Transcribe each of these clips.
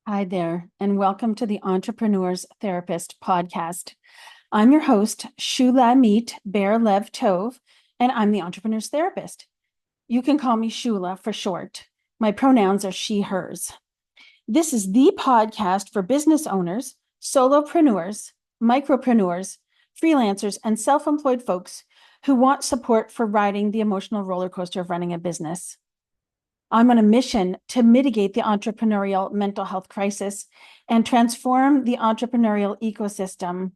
Hi there, and welcome to the Entrepreneur's Therapist podcast. I'm your host, Shulamit Bear Lev Tov, and I'm the Entrepreneur's Therapist. You can call me Shula for short. My pronouns are she, hers. This is the podcast for business owners, solopreneurs, micropreneurs, freelancers, and self-employed folks who want support for riding the emotional roller coaster of running a business. I'm on a mission to mitigate the entrepreneurial mental health crisis and transform the entrepreneurial ecosystem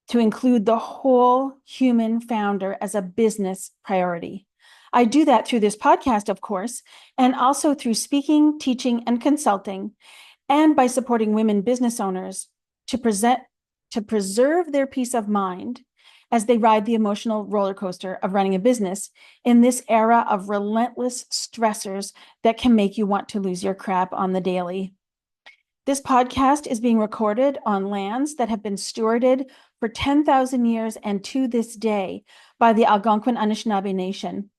to include the whole human founder as a business priority. I do that through this podcast, of course, and also through speaking, teaching, and consulting, and by supporting women business owners to preserve their peace of mind as they ride the emotional roller coaster of running a business in this era of relentless stressors that can make you want to lose your crap on the daily. This podcast is being recorded on lands that have been stewarded for 10,000 years and to this day by the Algonquin Anishinaabe Nation.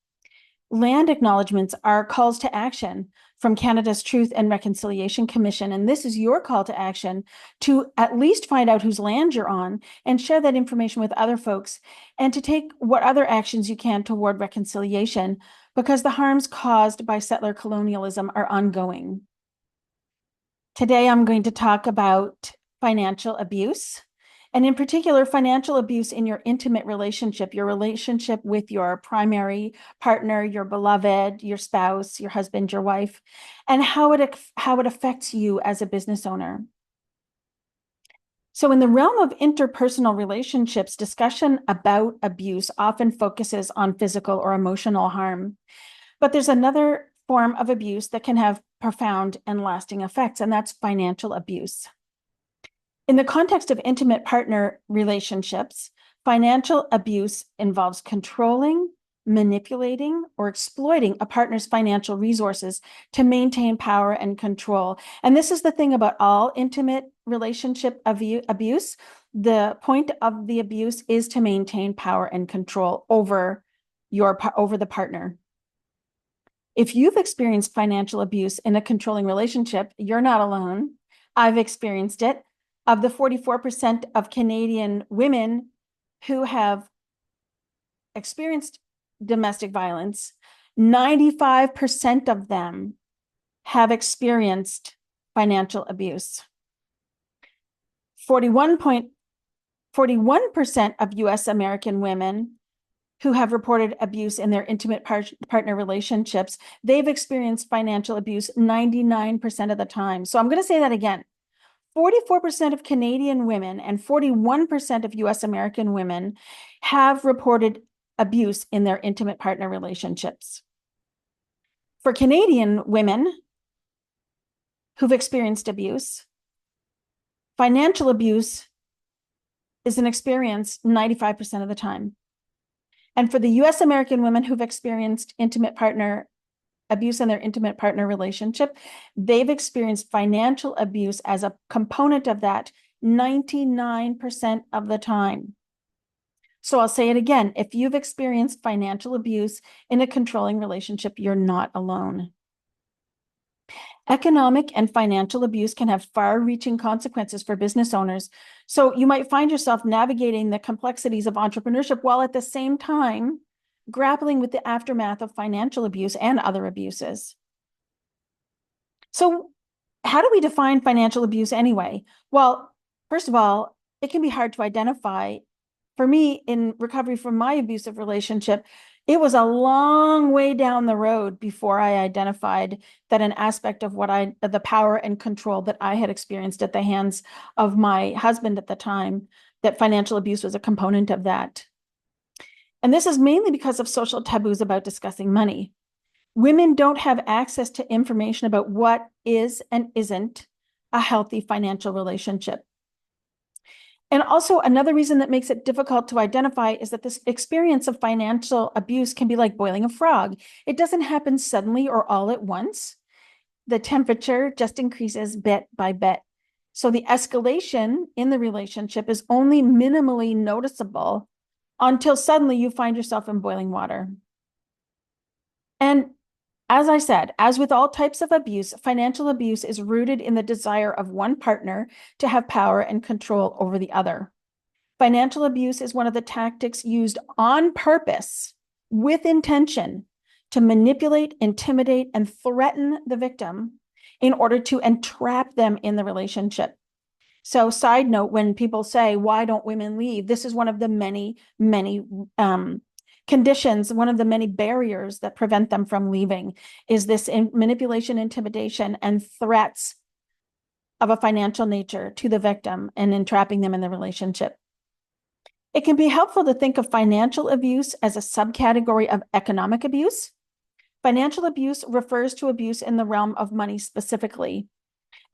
Land acknowledgements are calls to action from Canada's Truth and Reconciliation Commission, and this is your call to action to at least find out whose land you're on and share that information with other folks, and to take what other actions you can toward reconciliation, because the harms caused by settler colonialism are ongoing. Today, I'm going to talk about financial abuse, and in particular, financial abuse in your intimate relationship, your relationship with your primary partner, your beloved, your spouse, your husband, your wife, and how it affects you as a business owner. So in the realm of interpersonal relationships, discussion about abuse often focuses on physical or emotional harm. But there's another form of abuse that can have profound and lasting effects, and that's financial abuse. In the context of intimate partner relationships, financial abuse involves controlling, manipulating, or exploiting a partner's financial resources to maintain power and control. And this is the thing about all intimate relationship abuse. The point of the abuse is to maintain power and control over the partner. If you've experienced financial abuse in a controlling relationship, you're not alone. I've experienced it. Of the 44% of Canadian women who have experienced domestic violence, 95% of them have experienced financial abuse. 41% of US American women who have reported abuse in their intimate partner relationships, they've experienced financial abuse 99% of the time. So I'm going to say that again. 44% of Canadian women and 41% of US American women have reported abuse in their intimate partner relationships. For Canadian women who've experienced abuse, financial abuse is an experience 95% of the time. And for the US American women who've experienced intimate partner abuse in their intimate partner relationship, they've experienced financial abuse as a component of that 99% of the time. So I'll say it again. If you've experienced financial abuse in a controlling relationship, you're not alone. Economic and financial abuse can have far-reaching consequences for business owners. So you might find yourself navigating the complexities of entrepreneurship while at the same time grappling with the aftermath of financial abuse and other abuses. So how do we define financial abuse anyway? Well, first of all, it can be hard to identify. For me, in recovery from my abusive relationship, it was a long way down the road before I identified that an aspect of the power and control that I had experienced at the hands of my husband at the time, that financial abuse was a component of that. And this is mainly because of social taboos about discussing money. Women don't have access to information about what is and isn't a healthy financial relationship. And also another reason that makes it difficult to identify is that this experience of financial abuse can be like boiling a frog. It doesn't happen suddenly or all at once. The temperature just increases bit by bit. So the escalation in the relationship is only minimally noticeable until suddenly you find yourself in boiling water. And As I said, as with all types of abuse, financial abuse is rooted in the desire of one partner to have power and control over the other. Financial abuse is one of the tactics used on purpose, with intention, to manipulate, intimidate, and threaten the victim in order to entrap them in the relationship. So, side note, when people say, why don't women leave? This is one of the many, many conditions, one of the many barriers that prevent them from leaving, is this manipulation, intimidation, and threats of a financial nature to the victim and entrapping them in the relationship. It can be helpful to think of financial abuse as a subcategory of economic abuse. Financial abuse refers to abuse in the realm of money specifically.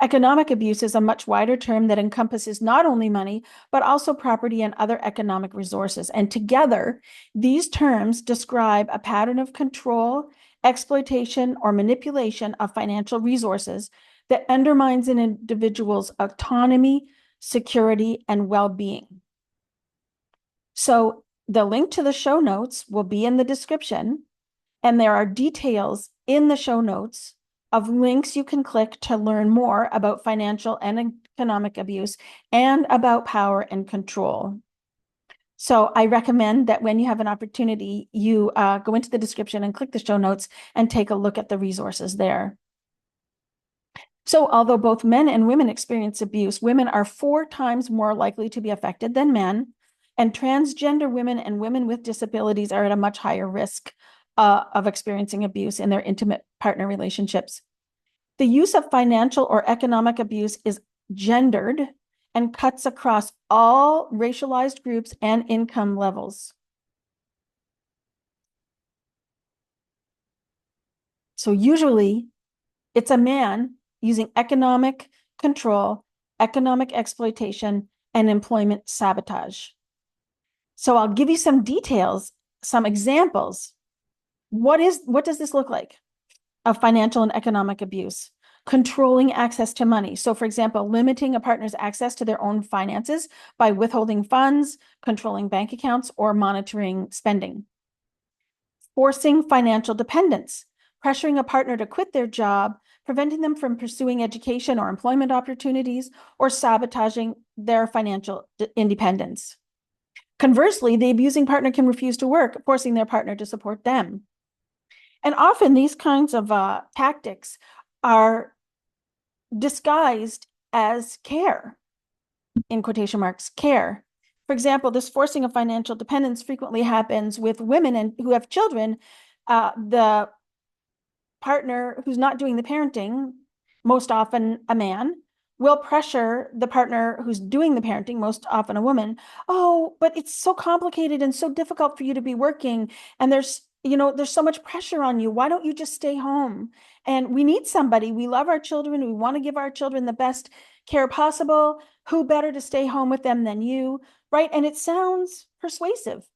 Economic abuse is a much wider term that encompasses not only money, but also property and other economic resources. And together, these terms describe a pattern of control, exploitation, or manipulation of financial resources that undermines an individual's autonomy, security, and well-being. So the link to the show notes will be in the description, and there are details in the show notes of links you can click to learn more about financial and economic abuse and about power and control. So I recommend that when you have an opportunity, you go into the description and click the show notes and take a look at the resources there. So although both men and women experience abuse, women are 4 times more likely to be affected than men, and transgender women and women with disabilities are at a much higher risk of experiencing abuse in their intimate partner relationships. The use of financial or economic abuse is gendered and cuts across all racialized groups and income levels. So usually it's a man using economic control, economic exploitation, and employment sabotage. So I'll give you some details, some examples. What does this look like of financial and economic abuse? Controlling access to money. So for example, limiting a partner's access to their own finances by withholding funds, controlling bank accounts, or monitoring spending. Forcing financial dependence, pressuring a partner to quit their job, preventing them from pursuing education or employment opportunities, or sabotaging their financial independence. Conversely, the abusing partner can refuse to work, forcing their partner to support them. And often these kinds of tactics are disguised as care, in quotation marks, care. For example, this forcing of financial dependence frequently happens with women who have children. The partner who's not doing the parenting, most often a man, will pressure the partner who's doing the parenting, most often a woman. Oh, but it's so complicated and so difficult for you to be working. And there's so much pressure on you. Why don't you just stay home? And we need somebody. We love our children. We want to give our children the best care possible. Who better to stay home with them than you, right? And it sounds persuasive.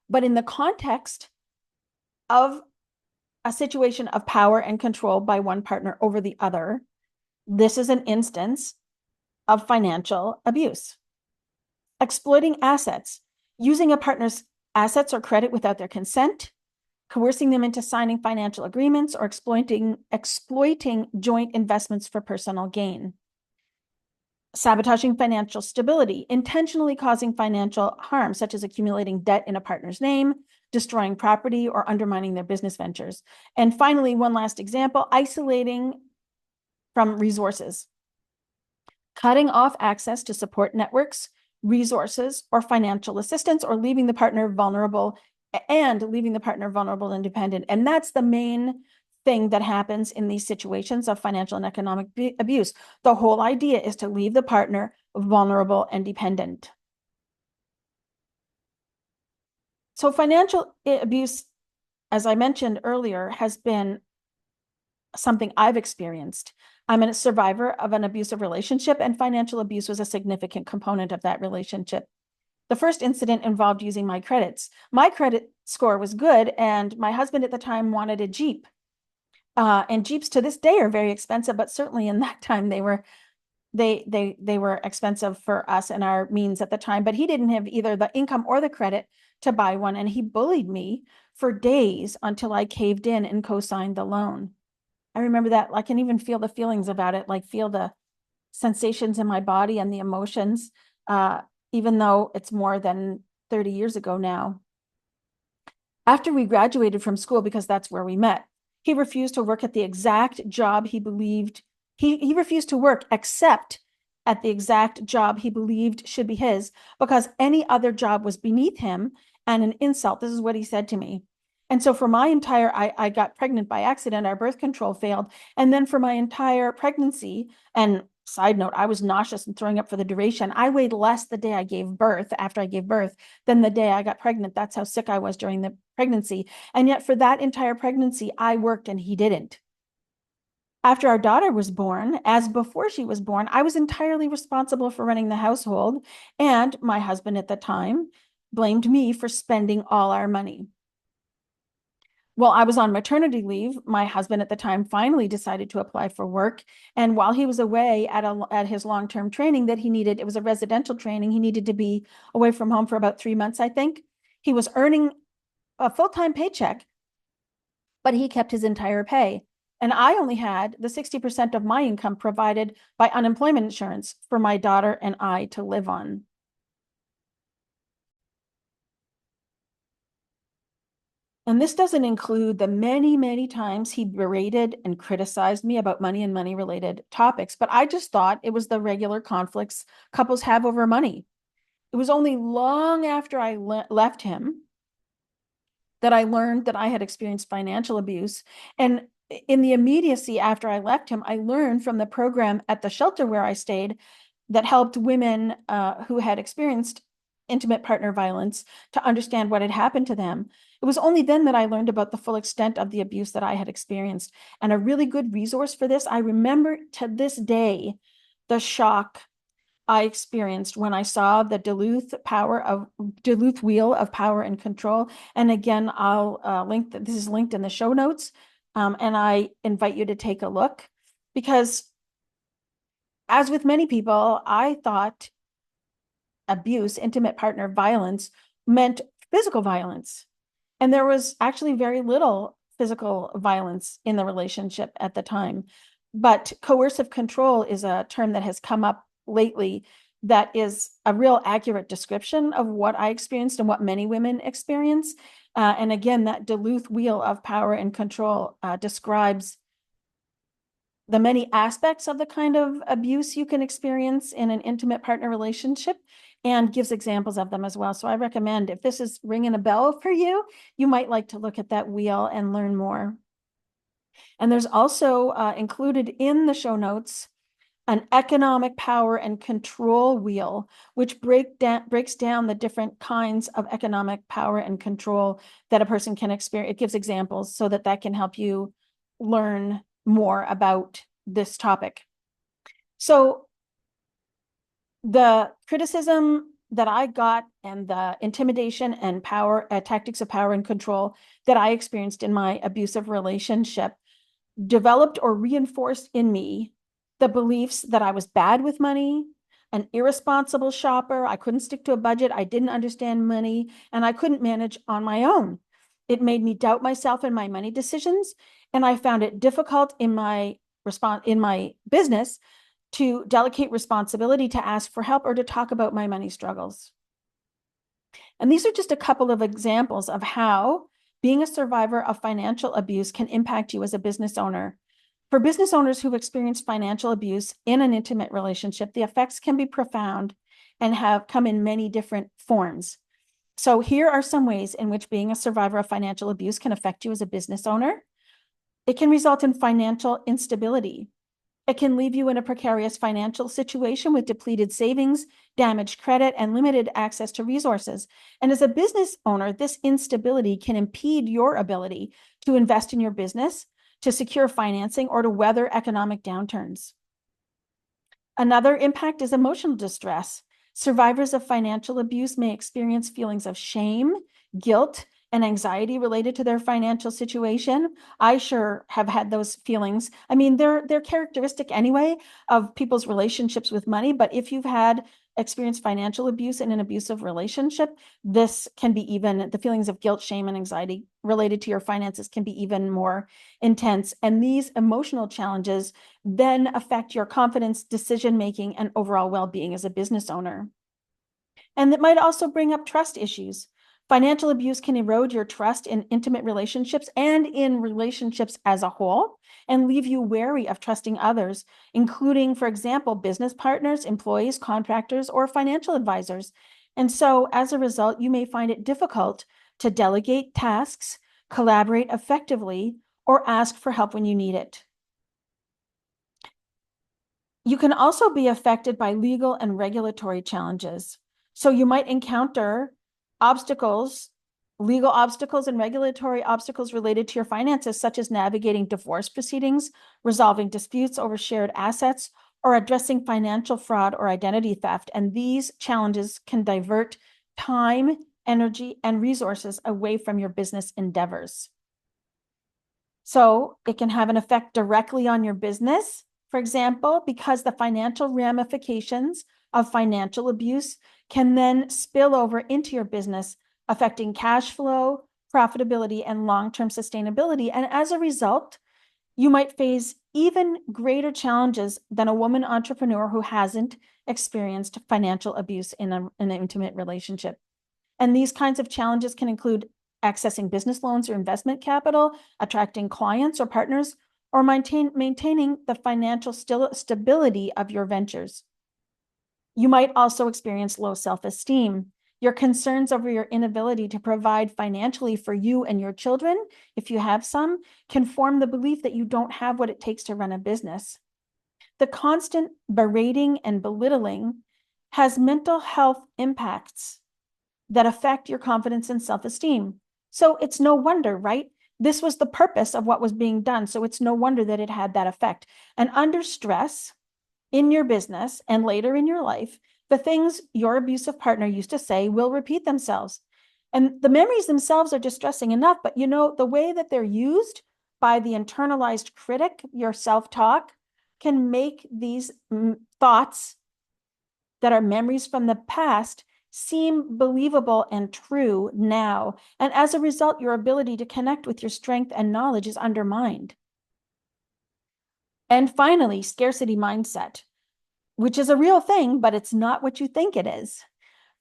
But in the context of a situation of power and control by one partner over the other, this is an instance of financial abuse. Exploiting assets, using a partner's assets or credit without their consent, coercing them into signing financial agreements, or exploiting joint investments for personal gain. Sabotaging financial stability, intentionally causing financial harm, such as accumulating debt in a partner's name, destroying property, or undermining their business ventures. And finally, one last example, isolating from resources, cutting off access to support networks, resources, or financial assistance, or leaving the partner vulnerable and independent. And that's the main thing that happens in these situations of financial and economic abuse. The whole idea is to leave the partner vulnerable and dependent. So financial abuse, as I mentioned earlier, has been something I've experienced. I'm a survivor of an abusive relationship, and financial abuse was a significant component of that relationship. The first incident involved using my credits. My credit score was good, and my husband at the time wanted a Jeep. And Jeeps to this day are very expensive, but certainly in that time they were they were expensive for us and our means at the time, but he didn't have either the income or the credit to buy one. And he bullied me for days until I caved in and co-signed the loan. I remember that. I can even feel the feelings about it, like feel the sensations in my body and the emotions, even though it's more than 30 years ago now. After we graduated from school, because that's where we met, he refused to work at the exact job he believed, he refused to work except at the exact job he believed should be his, because any other job was beneath him and an insult. This is what he said to me. And so for my I got pregnant by accident, our birth control failed. And then for my entire pregnancy, and side note, I was nauseous and throwing up for the duration. I weighed less the day I gave birth, after I gave birth, than the day I got pregnant. That's how sick I was during the pregnancy. And yet for that entire pregnancy, I worked and he didn't. After our daughter was born, as before she was born, I was entirely responsible for running the household. And my husband at the time blamed me for spending all our money. Well, I was on maternity leave. My husband at the time finally decided to apply for work. And while he was away at his long-term training that he needed, it was a residential training, he needed to be away from home for about 3 months, I think. He was earning a full-time paycheck, but he kept his entire pay. And I only had the 60% of my income provided by unemployment insurance for my daughter and I to live on. And this doesn't include the many, many times he berated and criticized me about money and money-related topics, but I just thought it was the regular conflicts couples have over money. It was only long after I left him that I learned that I had experienced financial abuse. And in the immediacy after I left him, I learned from the program at the shelter where I stayed that helped women who had experienced intimate partner violence to understand what had happened to them. It was only then that I learned about the full extent of the abuse that I had experienced. And a really good resource for this, I remember to this day, the shock I experienced when I saw the Duluth Wheel of Power and Control. And again, I'll link that. This is linked in the show notes. And I invite you to take a look, because as with many people, I thought abuse, intimate partner violence, meant physical violence. And there was actually very little physical violence in the relationship at the time. But coercive control is a term that has come up lately that is a real accurate description of what I experienced and what many women experience. And again, that Duluth Wheel of Power and Control describes the many aspects of the kind of abuse you can experience in an intimate partner relationship, and gives examples of them as well. So I recommend, if this is ringing a bell for you, you might like to look at that wheel and learn more. And there's also included in the show notes an economic power and control wheel, which breaks down the different kinds of economic power and control that a person can experience. It gives examples so that can help you learn more about this topic. So the criticism that I got and the intimidation and power tactics of power and control that I experienced in my abusive relationship developed or reinforced in me the beliefs that I was bad with money, an irresponsible shopper, I couldn't stick to a budget, I didn't understand money, and I couldn't manage on my own. It made me doubt myself and my money decisions, and I found it difficult in my business to delegate responsibility, to ask for help, or to talk about my money struggles. And these are just a couple of examples of how being a survivor of financial abuse can impact you as a business owner. For business owners who've experienced financial abuse in an intimate relationship, the effects can be profound and have come in many different forms. So here are some ways in which being a survivor of financial abuse can affect you as a business owner. It can result in financial instability. It can leave you in a precarious financial situation with depleted savings, damaged credit, and limited access to resources. And as a business owner, this instability can impede your ability to invest in your business, to secure financing, or to weather economic downturns. Another impact is emotional distress. Survivors of financial abuse may experience feelings of shame, guilt, and anxiety related to their financial situation. I sure have had those feelings. I mean, they're characteristic anyway of people's relationships with money, but if you've had experienced financial abuse in an abusive relationship, this can be even, the feelings of guilt, shame, and anxiety related to your finances can be even more intense. And these emotional challenges then affect your confidence, decision making, and overall well-being as a business owner. And it might also bring up trust issues. Financial abuse can erode your trust in intimate relationships and in relationships as a whole, and leave you wary of trusting others, including, for example, business partners, employees, contractors, or financial advisors. And so, as a result, you may find it difficult to delegate tasks, collaborate effectively, or ask for help when you need it. You can also be affected by legal and regulatory challenges. So you might encounter obstacles, legal obstacles and regulatory obstacles related to your finances, such as navigating divorce proceedings, resolving disputes over shared assets, or addressing financial fraud or identity theft. And these challenges can divert time, energy, and resources away from your business endeavors. So it can have an effect directly on your business, for example, because the financial ramifications of financial abuse can then spill over into your business, affecting cash flow, profitability, and long-term sustainability. And as a result, you might face even greater challenges than a woman entrepreneur who hasn't experienced financial abuse in an intimate relationship. And these kinds of challenges can include accessing business loans or investment capital, attracting clients or partners, or maintaining the financial stability of your ventures. You might also experience low self-esteem. Your concerns over your inability to provide financially for you and your children, if you have some, can form the belief that you don't have what it takes to run a business. The constant berating and belittling has mental health impacts that affect your confidence and self-esteem. So it's no wonder, right? This was the purpose of what was being done. So it's no wonder that it had that effect. And under stress in your business and later in your life, the things your abusive partner used to say will repeat themselves. And the memories themselves are distressing enough, but you know, the way that they're used by the internalized critic, your self-talk, can make these thoughts that are memories from the past seem believable and true now. And as a result, your ability to connect with your strength and knowledge is undermined. And finally, scarcity mindset, which is a real thing, but it's not what you think it is.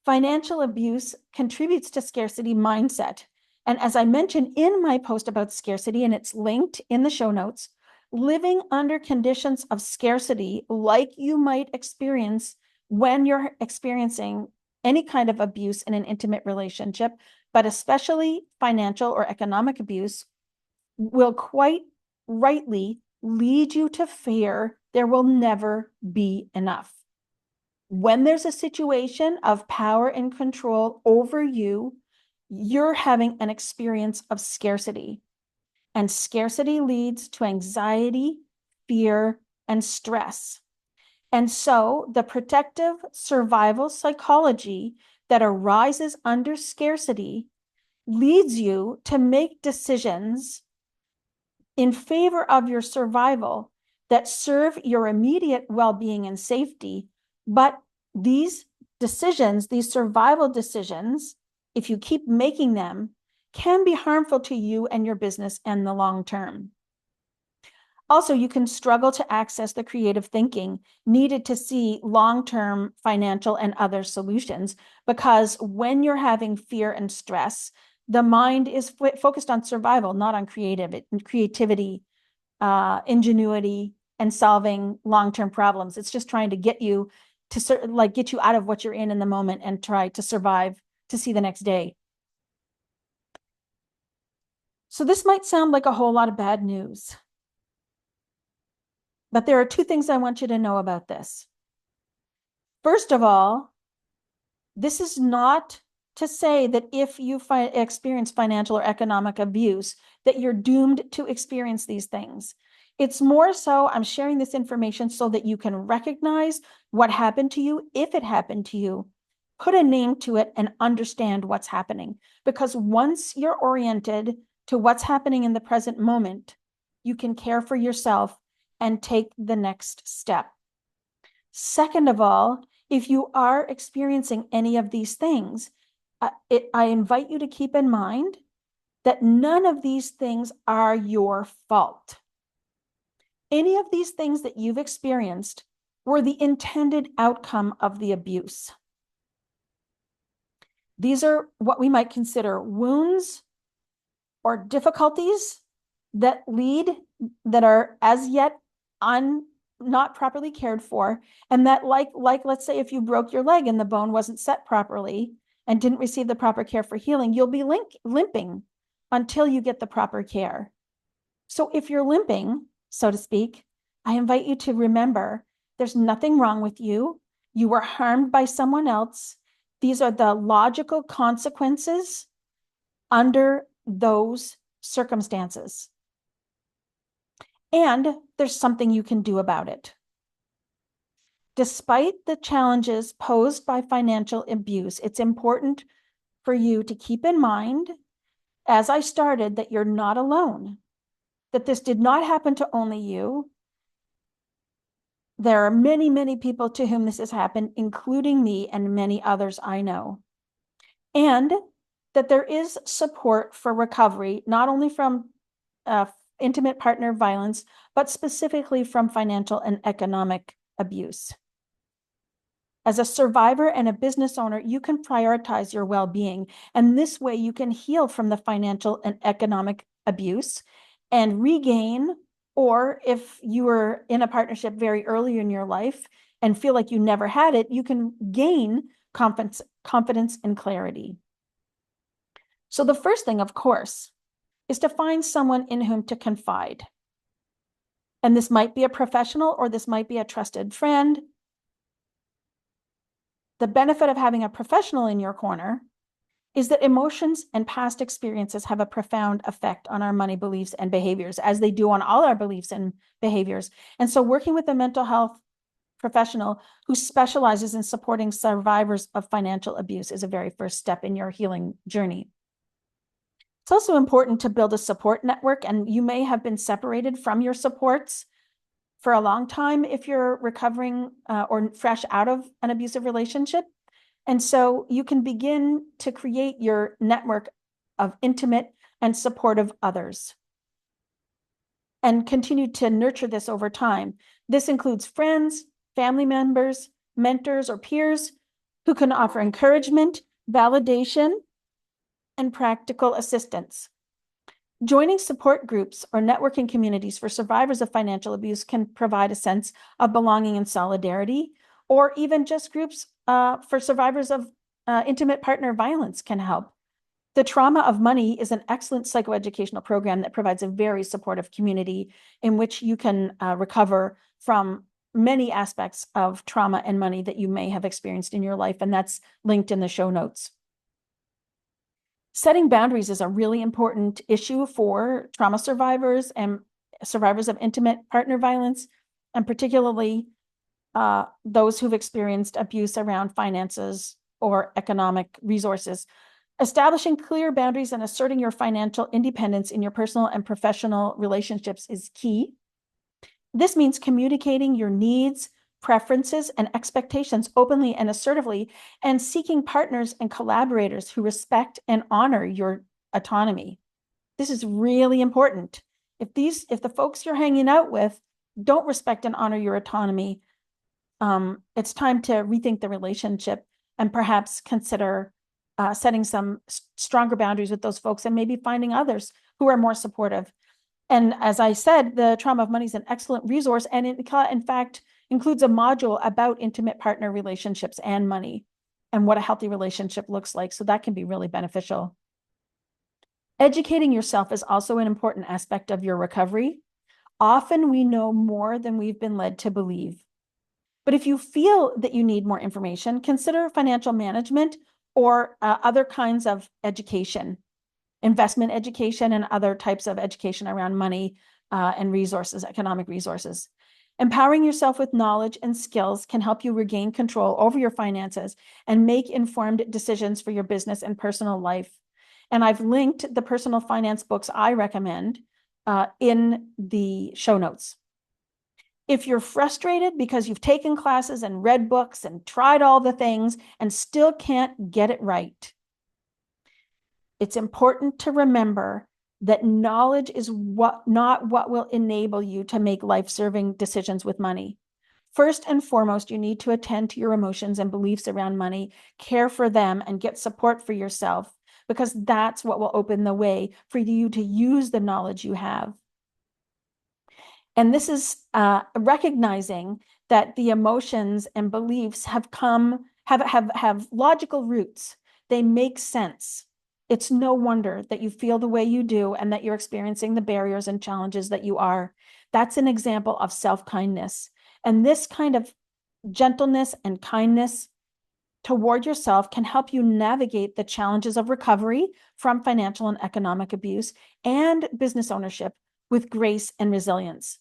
Financial abuse contributes to scarcity mindset. And as I mentioned in my post about scarcity, and it's linked in the show notes, living under conditions of scarcity, like you might experience when you're experiencing any kind of abuse in an intimate relationship, but especially financial or economic abuse, will quite rightly lead you to fear there will never be enough. When there's a situation of power and control over you, you're having an experience of scarcity. And scarcity leads to anxiety, fear, and stress. And so the protective survival psychology that arises under scarcity leads you to make decisions in favor of your survival that serve your immediate well-being and safety. But these decisions, these survival decisions, if you keep making them, can be harmful to you and your business in the long term. Also, you can struggle to access the creative thinking needed to see long-term financial and other solutions, because when you're having fear and stress, the mind is focused on survival, not on creativity, ingenuity, and solving long-term problems. It's just trying to get you to get you out of what you're in the moment and try to survive to see the next day. So this might sound like a whole lot of bad news, but there are two things I want you to know about this. First of all, this is not to say that if you experience financial or economic abuse, that you're doomed to experience these things. It's more so I'm sharing this information so that you can recognize what happened to you, if it happened to you, put a name to it and understand what's happening. Because once you're oriented to what's happening in the present moment, you can care for yourself and take the next step. Second of all, if you are experiencing any of these things, I invite you to keep in mind that none of these things are your fault. Any of these things that you've experienced were the intended outcome of the abuse. These are what we might consider wounds or difficulties that are as yet not properly cared for, and that like let's say if you broke your leg and the bone wasn't set properly and didn't receive the proper care for healing, you'll be limping until you get the proper care. So if you're limping, so to speak, I invite you to remember there's nothing wrong with you. You were harmed by someone else. These are the logical consequences under those circumstances. And there's something you can do about it. Despite the challenges posed by financial abuse, it's important for you to keep in mind, as I started, that you're not alone, that this did not happen to only you. There are many, many people to whom this has happened, including me and many others I know. And that there is support for recovery, not only from intimate partner violence, but specifically from financial and economic abuse. As a survivor and a business owner, you can prioritize your well-being, and this way you can heal from the financial and economic abuse and regain, or if you were in a partnership very early in your life and feel like you never had it, you can gain confidence and clarity. So the first thing, of course, is to find someone in whom to confide. And this might be a professional or this might be a trusted friend. The benefit of having a professional in your corner is that emotions and past experiences have a profound effect on our money beliefs and behaviors, as they do on all our beliefs and behaviors. And so working with a mental health professional who specializes in supporting survivors of financial abuse is a very first step in your healing journey. It's also important to build a support network, and you may have been separated from your supports for a long time if you're recovering or fresh out of an abusive relationship. And so you can begin to create your network of intimate and supportive others and continue to nurture this over time. This includes friends, family members, mentors, or peers who can offer encouragement, validation, and practical assistance. Joining support groups or networking communities for survivors of financial abuse can provide a sense of belonging and solidarity, or even just groups for survivors of intimate partner violence can help. The Trauma of Money is an excellent psychoeducational program that provides a very supportive community in which you can recover from many aspects of trauma and money that you may have experienced in your life, and that's linked in the show notes. Setting boundaries is a really important issue for trauma survivors and survivors of intimate partner violence, and particularly those who've experienced abuse around finances or economic resources. Establishing clear boundaries and asserting your financial independence in your personal and professional relationships is key. This means communicating your needs, preferences, and expectations openly and assertively, and seeking partners and collaborators who respect and honor your autonomy. This is really important. If the folks you're hanging out with don't respect and honor your autonomy, it's time to rethink the relationship and perhaps consider setting some stronger boundaries with those folks and maybe finding others who are more supportive. And as I said, the Trauma of Money is an excellent resource, and it, in fact, includes a module about intimate partner relationships and money and what a healthy relationship looks like. So that can be really beneficial. Educating yourself is also an important aspect of your recovery. Often we know more than we've been led to believe. But if you feel that you need more information, consider financial management or other kinds of education, investment education and other types of education around money and resources, economic resources. Empowering yourself with knowledge and skills can help you regain control over your finances and make informed decisions for your business and personal life. And I've linked the personal finance books I recommend in the show notes. If you're frustrated because you've taken classes and read books and tried all the things and still can't get it right, it's important to remember that knowledge is not what will enable you to make life-serving decisions with money. First and foremost, you need to attend to your emotions and beliefs around money, care for them, and get support for yourself, because that's what will open the way for you to use the knowledge you have. And this is recognizing that the emotions and beliefs have logical roots. They make sense. It's no wonder that you feel the way you do and that you're experiencing the barriers and challenges that you are. That's an example of self-kindness. And this kind of gentleness and kindness toward yourself can help you navigate the challenges of recovery from financial and economic abuse and business ownership with grace and resilience.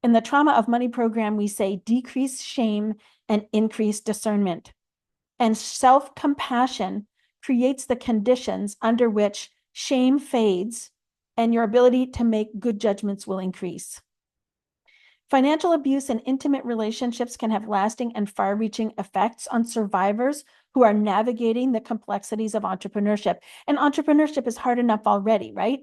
In the Trauma of Money program, we say decrease shame and increase discernment. And self-compassion creates the conditions under which shame fades and your ability to make good judgments will increase. Financial abuse and intimate relationships can have lasting and far-reaching effects on survivors who are navigating the complexities of entrepreneurship. And entrepreneurship is hard enough already, right?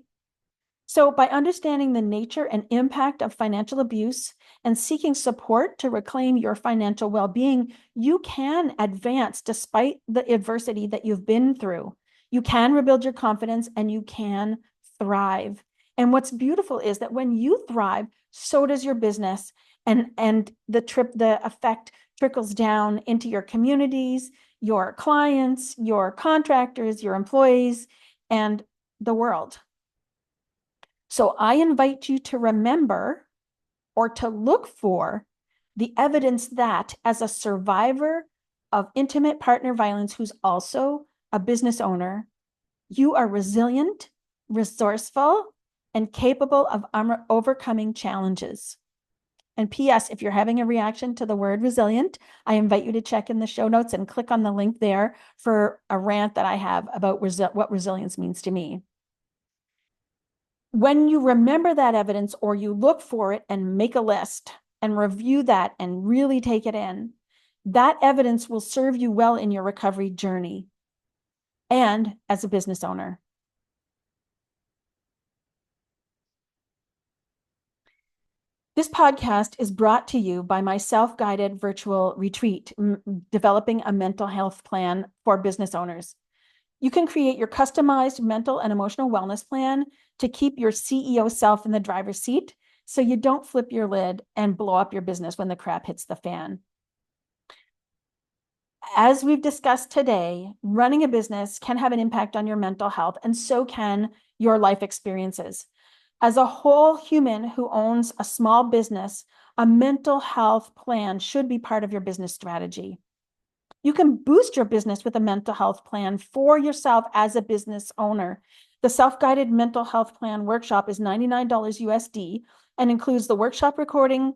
So by understanding the nature and impact of financial abuse and seeking support to reclaim your financial well-being, you can advance despite the adversity that you've been through. You can rebuild your confidence and you can thrive. And what's beautiful is that when you thrive, so does your business, and the effect trickles down into your communities, your clients, your contractors, your employees, and the world. So I invite you to remember or to look for the evidence that as a survivor of intimate partner violence who's also a business owner, you are resilient, resourceful, and capable of overcoming challenges. And P.S., if you're having a reaction to the word resilient, I invite you to check in the show notes and click on the link there for a rant that I have about what resilience means to me. When you remember that evidence or you look for it and make a list and review that and really take it in, that evidence will serve you well in your recovery journey and as a business owner. This podcast is brought to you by my self-guided virtual retreat, Developing a Mental Health Plan for Business Owners. You can create your customized mental and emotional wellness plan to keep your CEO self in the driver's seat so you don't flip your lid and blow up your business when the crap hits the fan. As we've discussed today, running a business can have an impact on your mental health, and so can your life experiences. As a whole human who owns a small business, a mental health plan should be part of your business strategy. You can boost your business with a mental health plan for yourself as a business owner. The self-guided mental health plan workshop is $99 USD and includes the workshop recording,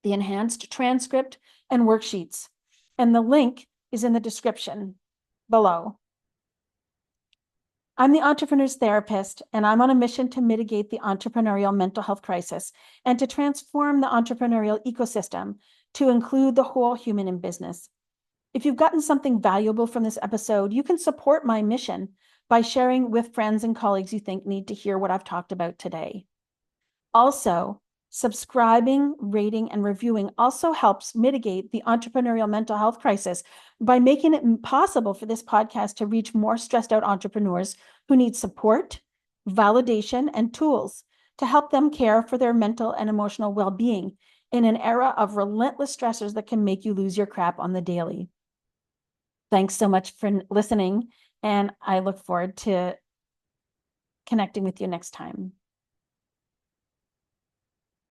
the enhanced transcript, and worksheets. And the link is in the description below. I'm the Entrepreneur's Therapist, and I'm on a mission to mitigate the entrepreneurial mental health crisis and to transform the entrepreneurial ecosystem to include the whole human in business. If you've gotten something valuable from this episode, you can support my mission by sharing with friends and colleagues you think need to hear what I've talked about today. Also, subscribing, rating, and reviewing also helps mitigate the entrepreneurial mental health crisis by making it possible for this podcast to reach more stressed out entrepreneurs who need support, validation, and tools to help them care for their mental and emotional well-being in an era of relentless stressors that can make you lose your crap on the daily. Thanks so much for listening, and I look forward to connecting with you next time.